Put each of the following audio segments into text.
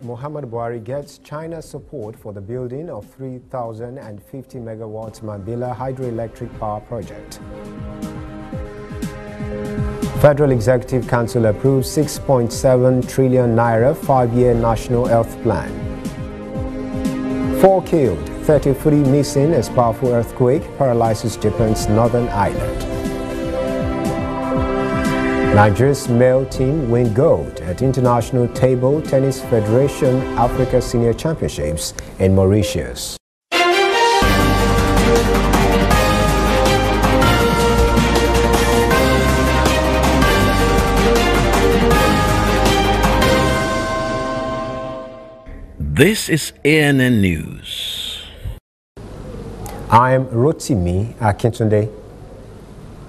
Muhammad Buhari gets China's support for the building of 3,050 megawatts Mambilla hydroelectric power project. Federal Executive Council approves 6.7 trillion naira 5-year national health plan. 4 killed, 33 missing as powerful earthquake paralyzes Japan's northern island. Nigeria's male team win gold at International Table Tennis Federation Africa Senior Championships in Mauritius. This is ANN News. I am Rotimi Akintunde.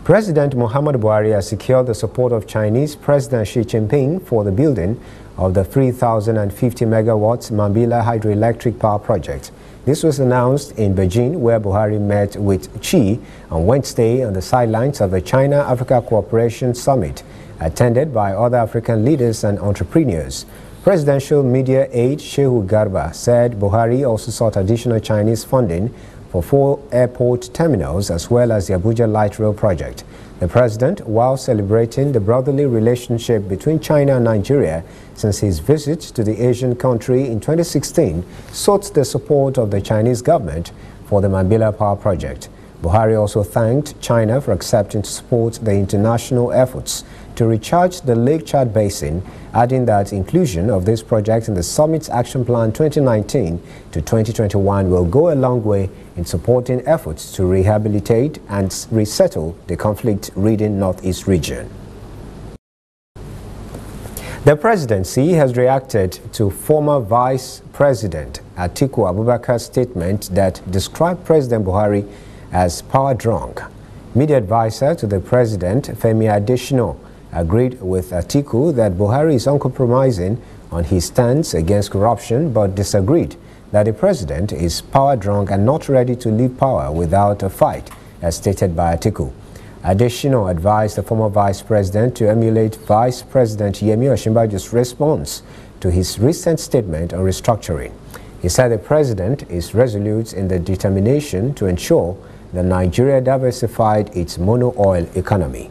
President Muhammad Buhari has secured the support of Chinese President Xi Jinping for the building of the 3,050 megawatts Mambilla hydroelectric power project. This was announced in Beijing, where Buhari met with Xi on Wednesday on the sidelines of the China-Africa Cooperation Summit, attended by other African leaders and entrepreneurs. Presidential media aide Shehu Garba said Buhari also sought additional Chinese funding for 4 airport terminals as well as the Abuja Light Rail project. The president, while celebrating the brotherly relationship between China and Nigeria since his visit to the Asian country in 2016, sought the support of the Chinese government for the Mambilla power project. Buhari also thanked China for accepting to support the international efforts to recharge the Lake Chad Basin, adding that inclusion of this project in the Summit's Action Plan 2019 to 2021 will go a long way in supporting efforts to rehabilitate and resettle the conflict-ridden Northeast region. The presidency has reacted to former Vice President ATIKU Abubakar's statement that described President Buhari as power drunk. Media advisor to the president, Femi Adesina, agreed with ATIKU that Buhari is uncompromising on his stance against corruption, but disagreed that the president is power drunk and not ready to leave power without a fight, as stated by ATIKU. Adesina advised the former vice president to emulate Vice President Yemi Osinbajo's response to his recent statement on restructuring. He said the president is resolute in the determination to ensure that Nigeria diversified its mono-oil economy.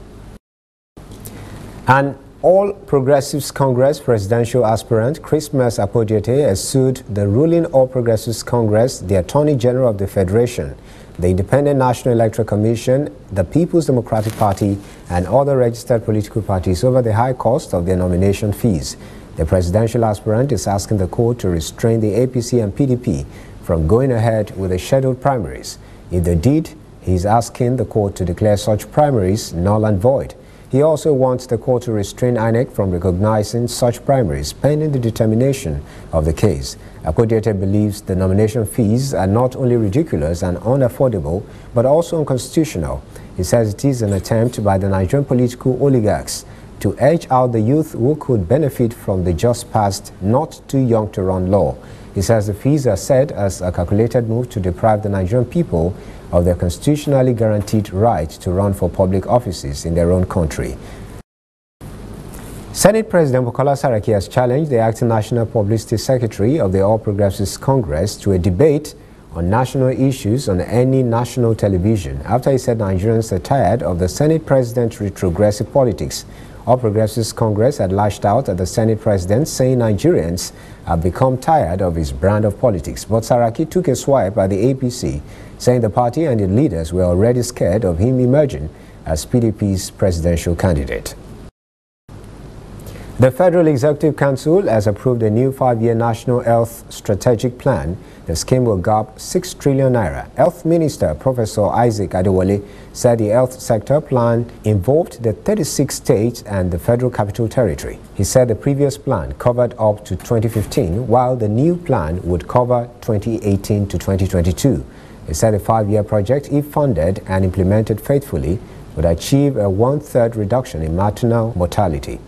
An All Progressives Congress presidential aspirant, Christmas Apodiete, has sued the ruling All Progressives Congress, the Attorney General of the Federation, the Independent National Electoral Commission, the People's Democratic Party, and other registered political parties over the high cost of their nomination fees. The presidential aspirant is asking the court to restrain the APC and PDP from going ahead with the scheduled primaries. If they did, he is asking the court to declare such primaries null and void. He also wants the court to restrain INEC from recognizing such primaries pending the determination of the case. Apodiete believes the nomination fees are not only ridiculous and unaffordable, but also unconstitutional. He says it is an attempt by the Nigerian political oligarchs to edge out the youth who could benefit from the just passed Not Too Young to Run law. He says the fees are set as a calculated move to deprive the Nigerian people of their constitutionally guaranteed right to run for public offices in their own country. Senate President Bukola Saraki has challenged the acting National Publicity Secretary of the All Progressives Congress to a debate on national issues on any national television after he said Nigerians are tired of the Senate President's retrogressive politics. All Progressives Congress had lashed out at the Senate President, saying Nigerians have become tired of his brand of politics. But Saraki took a swipe at the APC, saying the party and its leaders were already scared of him emerging as PDP's presidential candidate. The Federal Executive Council has approved a new 5-year National Health Strategic Plan. The scheme will gulp 6 trillion naira. Health Minister Professor Isaac Adewale said the health sector plan involved the 36 states and the Federal Capital Territory. He said the previous plan covered up to 2015, while the new plan would cover 2018 to 2022. He said the 5-year project, if funded and implemented faithfully, would achieve a 1/3 reduction in maternal mortality.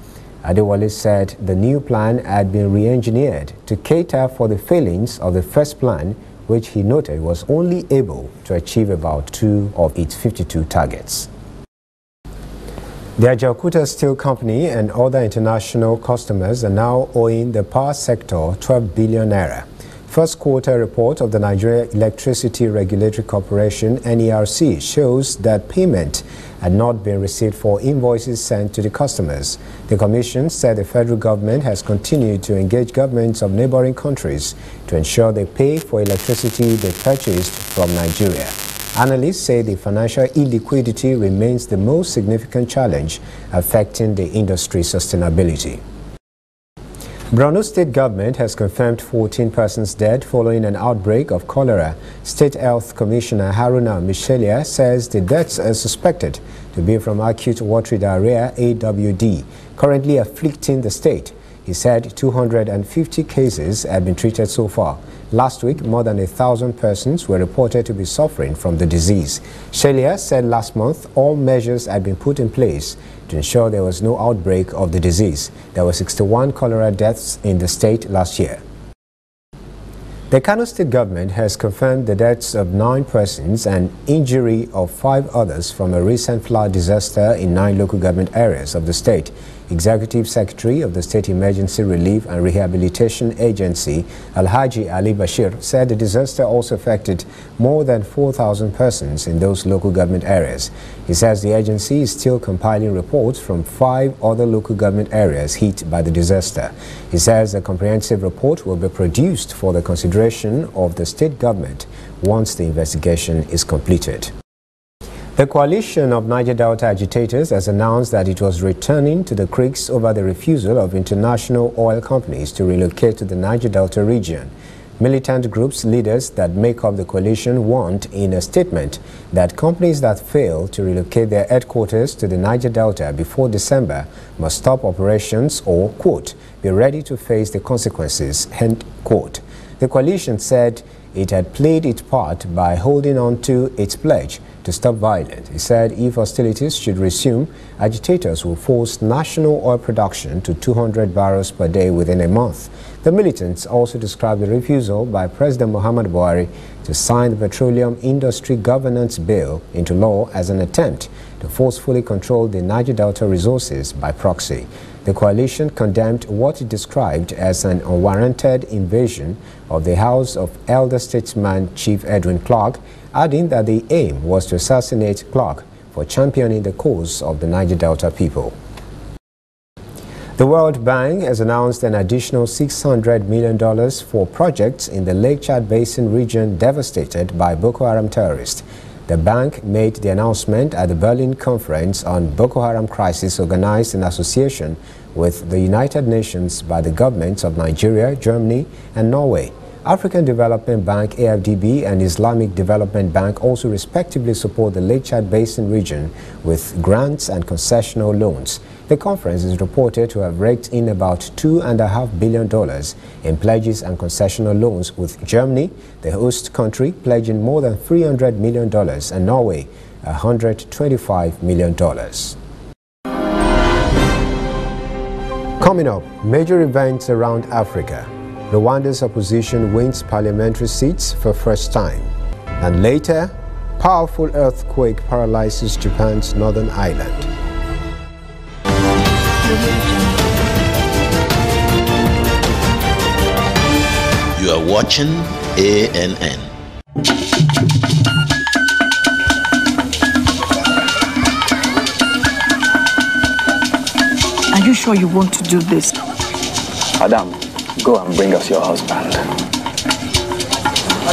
Adewale said the new plan had been re-engineered to cater for the failings of the first plan, which he noted was only able to achieve about 2 of its 52 targets. The Ajaokuta Steel Company and other international customers are now owing the power sector 12 billion naira. First quarter report of the Nigeria Electricity Regulatory Corporation (NERC) shows that payment had not been received for invoices sent to the customers. The commission said the federal government has continued to engage governments of neighboring countries to ensure they pay for electricity they purchased from Nigeria. Analysts say the financial illiquidity remains the most significant challenge affecting the industry's sustainability. Borno State government has confirmed 14 persons dead following an outbreak of cholera. State Health Commissioner Haruna Mishelia says the deaths are suspected to be from acute watery diarrhea (AWD), currently afflicting the state. He said 250 cases have been treated so far. Last week, more than 1,000 persons were reported to be suffering from the disease. Shelia said last month all measures had been put in place to ensure there was no outbreak of the disease. There were 61 cholera deaths in the state last year. The KANO state government has confirmed the deaths of 9 persons and injury of 5 others from a recent flood disaster in 9 local government areas of the state. Executive Secretary of the State Emergency Relief and Rehabilitation Agency, Alhaji Ali Bashir, said the disaster also affected more than 4,000 persons in those local government areas. He says the agency is still compiling reports from 5 other local government areas hit by the disaster. He says a comprehensive report will be produced for the consideration of the state government once the investigation is completed. The coalition of Niger Delta agitators has announced that it was returning to the creeks over the refusal of international oil companies to relocate to the Niger Delta region. Militant groups leaders that make up the coalition warned in a statement that companies that fail to relocate their headquarters to the Niger Delta before December must stop operations or, quote, be ready to face the consequences, end quote. The coalition said it had played its part by holding on to its pledge to stop violence. He said if hostilities should resume, agitators will force national oil production to 200 barrels per day within a month. The militants also described the refusal by President Muhammadu Buhari to sign the Petroleum Industry Governance Bill into law as an attempt to forcefully control the Niger Delta resources by proxy. The coalition condemned what it described as an unwarranted invasion of the house of elder statesman Chief Edwin Clark, adding that the aim was to assassinate Clark for championing the cause of the Niger Delta people. The World Bank has announced an additional $600 million for projects in the Lake Chad Basin region devastated by Boko Haram terrorists. The bank made the announcement at the Berlin Conference on Boko Haram Crisis, organized in association with the United Nations by the governments of Nigeria, Germany, and Norway. African Development Bank (AFDB) and Islamic Development Bank also respectively support the Lake Chad Basin region with grants and concessional loans. The conference is reported to have raked in about $2.5 billion in pledges and concessional loans, with Germany, the host country, pledging more than $300 million and Norway $125 million. Coming up, major events around Africa. Rwanda's opposition wins parliamentary seats for first time. And later, powerful earthquake paralyzes Japan's northern island. You are watching ANN. Are you sure you want to do this? Madam, go and bring us your husband.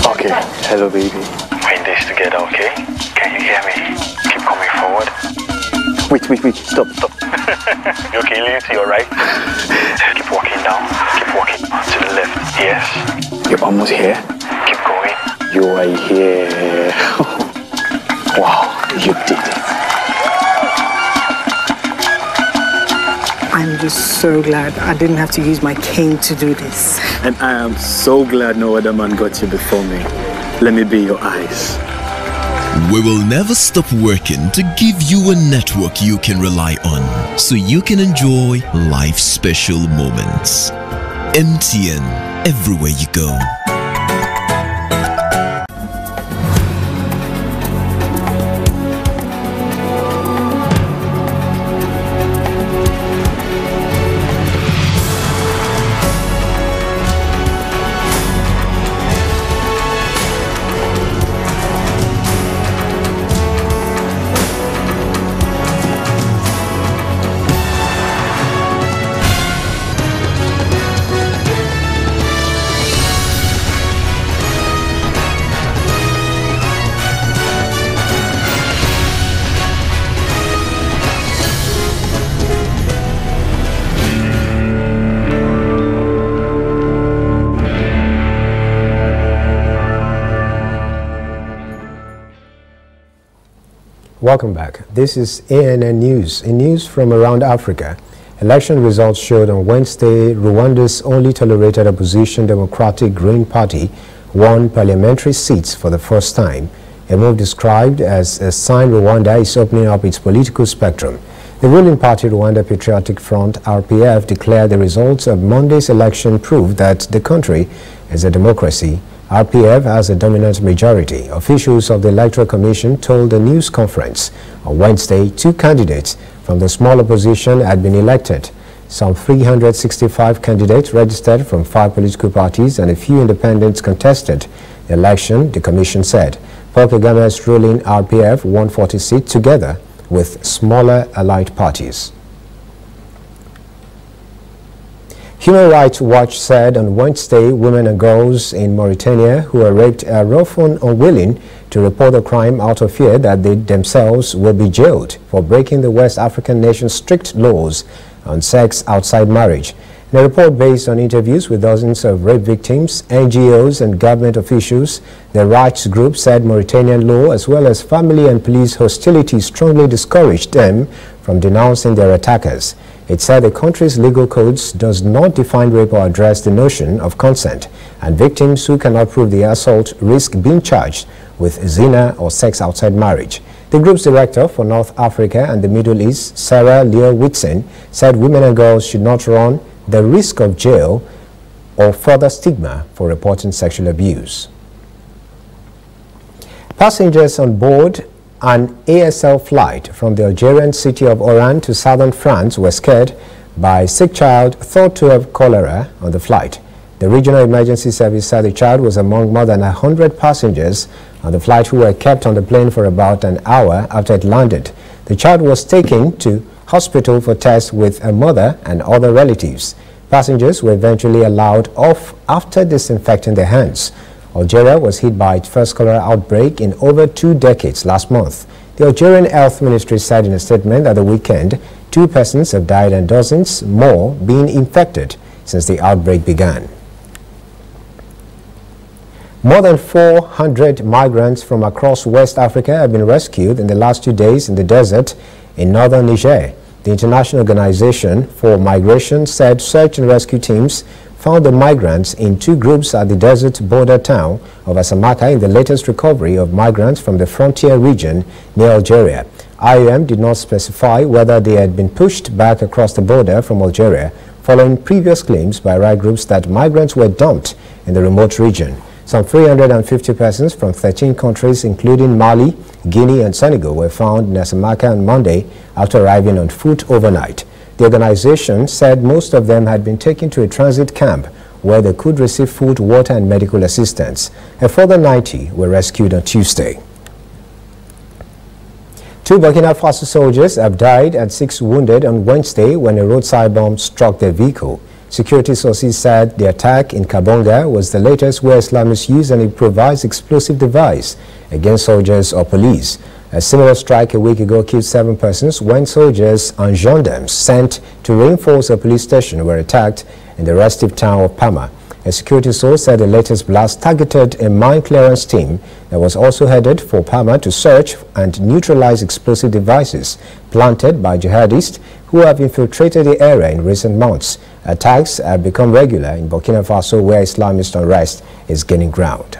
Okay, hello baby. We're in this together, okay? Can you hear me? Keep coming forward. Wait, stop. You okay, lean to your right. Keep walking down. Keep walking to the left. Yes. You're almost here. Keep going. You are here. Wow, you did it. I'm just so glad I didn't have to use my cane to do this. And I am so glad no other man got you before me. Let me be your eyes. We will never stop working to give you a network you can rely on, so you can enjoy life's special moments. MTN, everywhere you go. Welcome back. This is ANN News. In news from around Africa, election results showed on Wednesday Rwanda's only tolerated opposition Democratic Green Party won parliamentary seats for the first time, a move described as a sign Rwanda is opening up its political spectrum. The ruling party Rwanda Patriotic Front, RPF, declared the results of Monday's election proved that the country is a democracy. RPF has a dominant majority. Officials of the Electoral Commission told a news conference on Wednesday 2 candidates from the small opposition had been elected. Some 365 candidates registered from 5 political parties and a few independents contested the election, the commission said. Paul Kagame's ruling RPF won 40 seats together with smaller allied parties. Human Rights Watch said on Wednesday women and girls in Mauritania who were raped are often unwilling to report the crime out of fear that they themselves will be jailed for breaking the West African nation's strict laws on sex outside marriage. In a report based on interviews with dozens of rape victims, NGOs and government officials, the rights group said Mauritanian law as well as family and police hostility strongly discouraged them from denouncing their attackers. It said the country's legal codes does not define rape or address the notion of consent, and victims who cannot prove the assault risk being charged with zina or sex outside marriage. The group's director for North Africa and the Middle East, Sarah Leo Whitson, said women and girls should not run the risk of jail or further stigma for reporting sexual abuse. Passengers on board an ASL flight from the Algerian city of Oran to southern France were scared by a sick child thought to have cholera on the flight. The regional emergency service said the child was among more than 100 passengers on the flight who were kept on the plane for about an hour after it landed. The child was taken to hospital for tests with a mother and other relatives. Passengers were eventually allowed off after disinfecting their hands. Algeria was hit by its first cholera outbreak in over 2 decades last month. The Algerian Health Ministry said in a statement that the weekend 2 persons have died and dozens more being infected since the outbreak began. More than 400 migrants from across West Africa have been rescued in the last 2 days in the desert in northern Niger. The International Organization for Migration said search and rescue teams found the migrants in 2 groups at the desert border town of Asamaka in the latest recovery of migrants from the frontier region near Algeria. IOM did not specify whether they had been pushed back across the border from Algeria following previous claims by right groups that migrants were dumped in the remote region. Some 350 persons from 13 countries, including Mali, Guinea and Senegal, were found in Asamaka on Monday after arriving on foot overnight. The organization said most of them had been taken to a transit camp where they could receive food, water and medical assistance. A further 90 were rescued on Tuesday. 2 Burkina Faso soldiers have died and 6 wounded on Wednesday when a roadside bomb struck their vehicle. Security sources said the attack in Kabonga was the latest where Islamists used an improvised explosive device against soldiers or police. A similar strike a week ago killed 7 persons when soldiers and gendarmes sent to reinforce a police station were attacked in the restive town of Pama. A security source said the latest blast targeted a mine clearance team that was also headed for Pama to search and neutralize explosive devices planted by jihadists who have infiltrated the area in recent months. Attacks have become regular in Burkina Faso where Islamist unrest is gaining ground.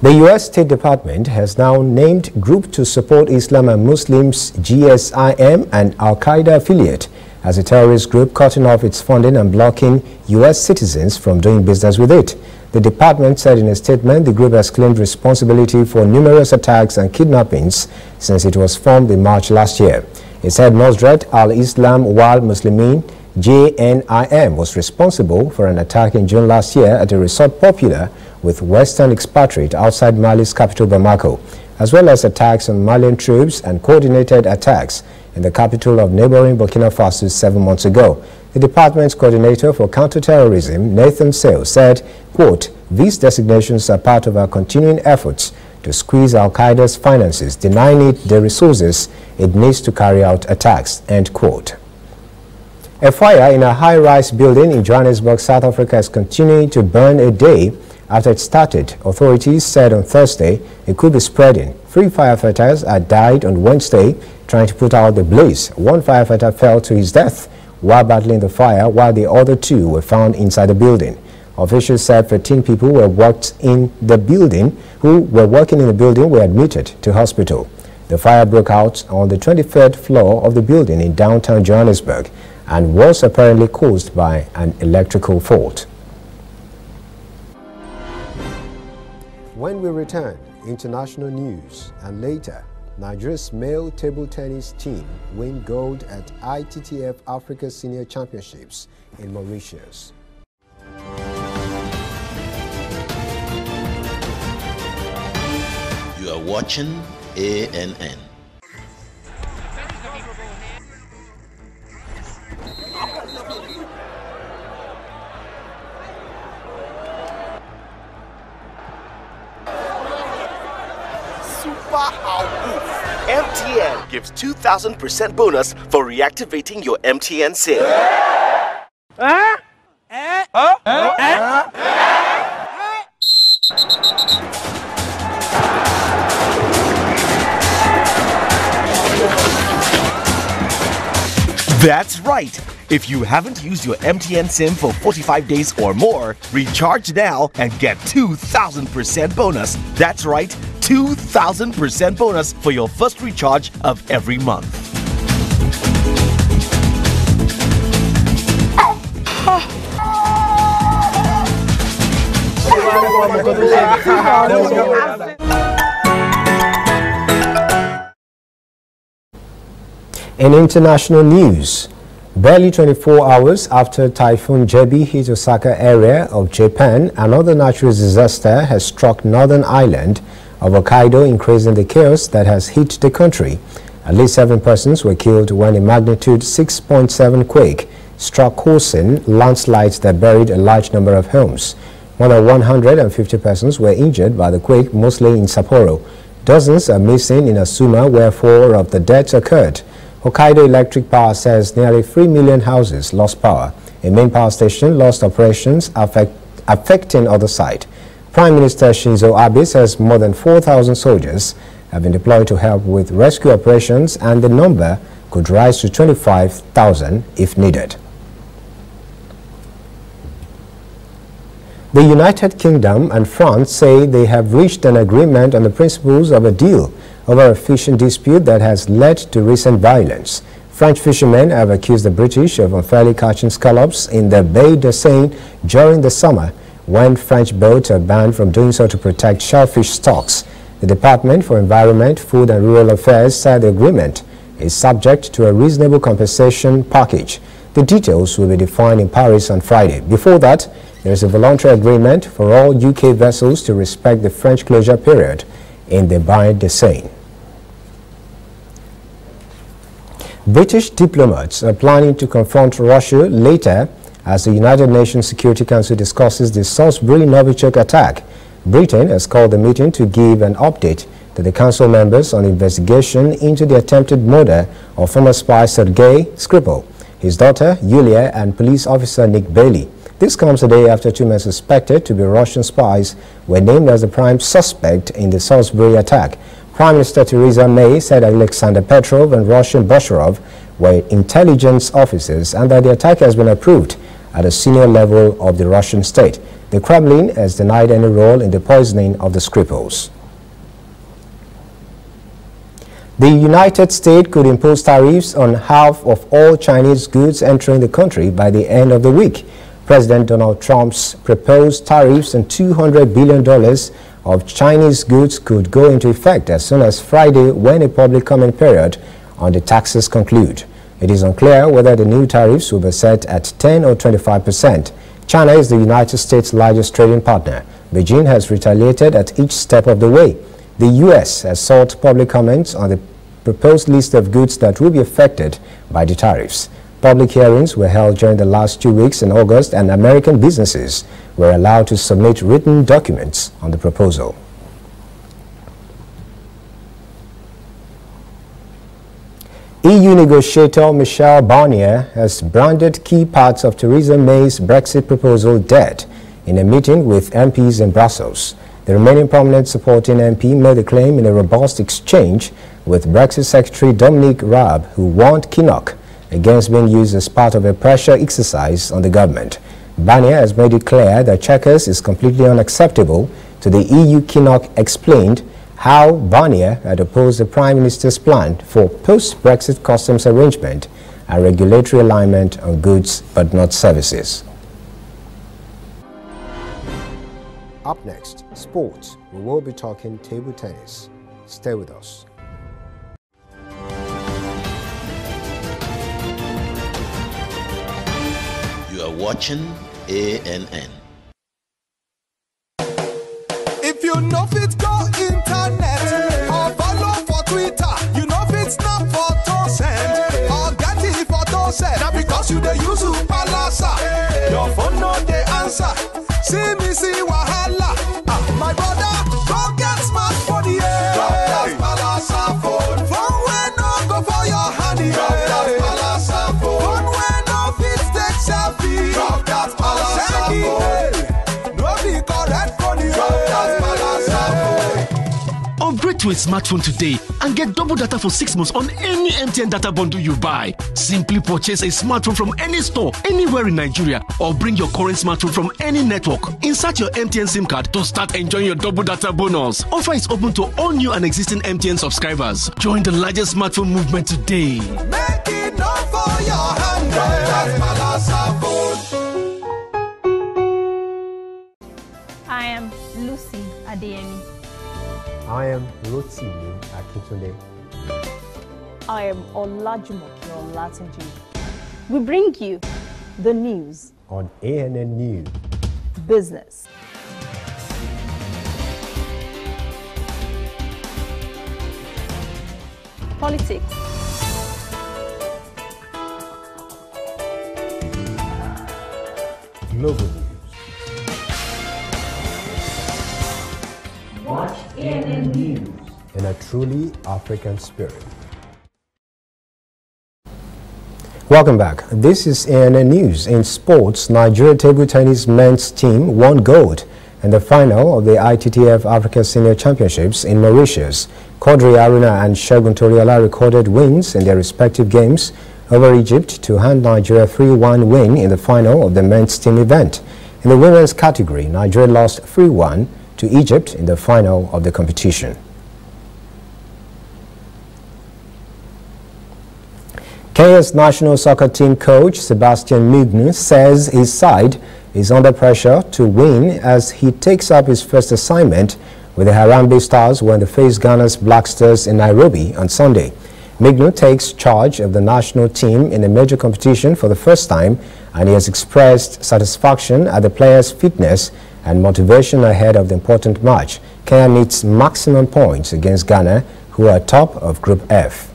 The U.S. State Department has now named Group to Support Islam and Muslims GSIM and Al-Qaeda affiliate as a terrorist group cutting off its funding and blocking U.S. citizens from doing business with it. The department said in a statement the group has claimed responsibility for numerous attacks and kidnappings since it was formed in March last year. It said Nusrat al-Islam wal Muslimin JNIM was responsible for an attack in June last year at a resort popular with Western expatriates outside Mali's capital Bamako, as well as attacks on Malian troops and coordinated attacks in the capital of neighboring Burkina Faso 7 months ago. The department's coordinator for counterterrorism, Nathan Sale, said, quote, "These designations are part of our continuing efforts to squeeze Al-Qaeda's finances, denying it the resources it needs to carry out attacks," end quote. A fire in a high-rise building in Johannesburg, South Africa is continuing to burn a day after it started. Authorities said on Thursday it could be spreading 3 firefighters had died on Wednesday trying to put out the blaze. One firefighter fell to his death while battling the fire, while the other 2 were found inside the building. Officials said 13 people who were working in the building were admitted to hospital. The fire broke out on the 23rd floor of the building in downtown Johannesburg and was apparently caused by an electrical fault. When we return, international news, and later, Nigeria's male table tennis team win gold at ITTF Africa Senior Championships in Mauritius. You are watching ANN. MTN gives 2,000% bonus for reactivating your MTN SIM. That's right. If you haven't used your MTN SIM for 45 days or more, recharge now and get 2,000% bonus. That's right, 2,000% bonus for your first recharge of every month. In international news, barely 24 hours after Typhoon Jebi hit Osaka area of Japan, another natural disaster has struck northern island of Hokkaido, increasing the chaos that has hit the country. At least 7 persons were killed when a magnitude 6.7 quake struck, causing landslides that buried a large number of homes. More than 150 persons were injured by the quake, mostly in Sapporo. Dozens are missing in Asuma, where 4 of the deaths occurred. Hokkaido Electric Power says nearly 3 million houses lost power. A main power station lost operations, affecting other side. Prime Minister Shinzo Abe says more than 4,000 soldiers have been deployed to help with rescue operations, and the number could rise to 25,000 if needed. The United Kingdom and France say they have reached an agreement on the principles of a deal over a fishing dispute that has led to recent violence. French fishermen have accused the British of unfairly catching scallops in the Baie de Seine during the summer, when French boats are banned from doing so to protect shellfish stocks. The Department for Environment, Food and Rural Affairs said the agreement is subject to a reasonable compensation package. The details will be defined in Paris on Friday. Before that, there is a voluntary agreement for all UK vessels to respect the French closure period in the Baie de Seine. British diplomats are planning to confront Russia later as the United Nations Security Council discusses the Salisbury Novichok attack. Britain has called the meeting to give an update to the council members on the investigation into the attempted murder of former spy Sergei Skripal, his daughter Yulia, and police officer Nick Bailey. This comes a day after 2 men suspected to be Russian spies were named as the prime suspect in the Salisbury attack. Prime Minister Theresa May said Alexander Petrov and Russian Bosharov were intelligence officers and that the attack has been approved at a senior level of the Russian state. The Kremlin has denied any role in the poisoning of the Skripals. The United States could impose tariffs on half of all Chinese goods entering the country by the end of the week. President Donald Trump's proposed tariffs on $200 billion of Chinese goods could go into effect as soon as Friday, when a public comment period on the taxes conclude. It is unclear whether the new tariffs will be set at 10 or 25%. China is the United States' largest trading partner. Beijing has retaliated at each step of the way. The U.S. has sought public comments on the proposed list of goods that will be affected by the tariffs. Public hearings were held during the last 2 weeks in August, and American businesses were allowed to submit written documents on the proposal. EU negotiator Michel Barnier has branded key parts of Theresa May's Brexit proposal dead in a meeting with MPs in Brussels. The remaining prominent supporting MP made the claim in a robust exchange with Brexit Secretary Dominic Raab, who warned Kinnock against being used as part of a pressure exercise on the government. Barnier has made it clear that Chequers is completely unacceptable to the EU. Kinnock explained how Barnier had opposed the Prime Minister's plan for post-Brexit customs arrangement and regulatory alignment on goods but not services. Up next, sports. We will be talking table tennis. Stay with us. You are watching ANN. If you know fit go internet or follow for Twitter, you know fit snap photo send or get it photo send. Now because you dey use Palasa, your phone no dey answer. See me see wahala. My brother, go get smartphone, yeah. Drop that Palasa phone. Phone wey no go for your hand, yeah. Drop that Palasa phone. Phone wey no fit take selfie. Drop that Palasa phone. No be correct phone, yeah. Drop that Palasa phone. Upgrade to a smartphone today and get double data for 6 months on any MTN data bundle you buy. Simply purchase a smartphone from any store, anywhere in Nigeria, or bring your current smartphone from any network. Insert your MTN SIM card to start enjoying your double data bonus. Offer is open to all new and existing MTN subscribers. Join the largest smartphone movement today. Make it not for your hand. I am Lucy Adeyemi. I am Rotimi Akintunde. I am Olajumoke Olatunji. We bring you the news On ANN News. business, politics, Global News. Watch ANN News. In a truly African spirit. Welcome back. This is ANN News. In sports, Nigeria table tennis men's team won gold in the final of the ITTF Africa Senior Championships in Mauritius. Quadri Aruna and Segun Toriola recorded wins in their respective games over Egypt to hand Nigeria 3-1 win in the final of the men's team event. In the women's category, Nigeria lost 3-1 to Egypt in the final of the competition. Kenya's national soccer team coach Sebastian Mugnu says his side is under pressure to win as he takes up his first assignment with the Harambee Stars when they face Ghana's Black Stars in Nairobi on Sunday. Mugnu takes charge of the national team in a major competition for the first time, and he has expressed satisfaction at the players' fitness and motivation ahead of the important match. Kenya needs maximum points against Ghana, who are top of Group F.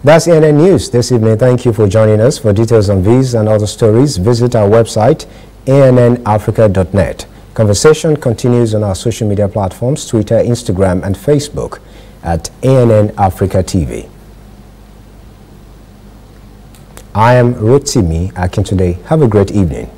That's ANN News this evening. Thank you for joining us. For details on these and other stories, visit our website, annafrica.net. Conversation continues on our social media platforms, Twitter, Instagram, and Facebook at ANN Africa TV. I am Rotimi Akintunde. Have a great evening.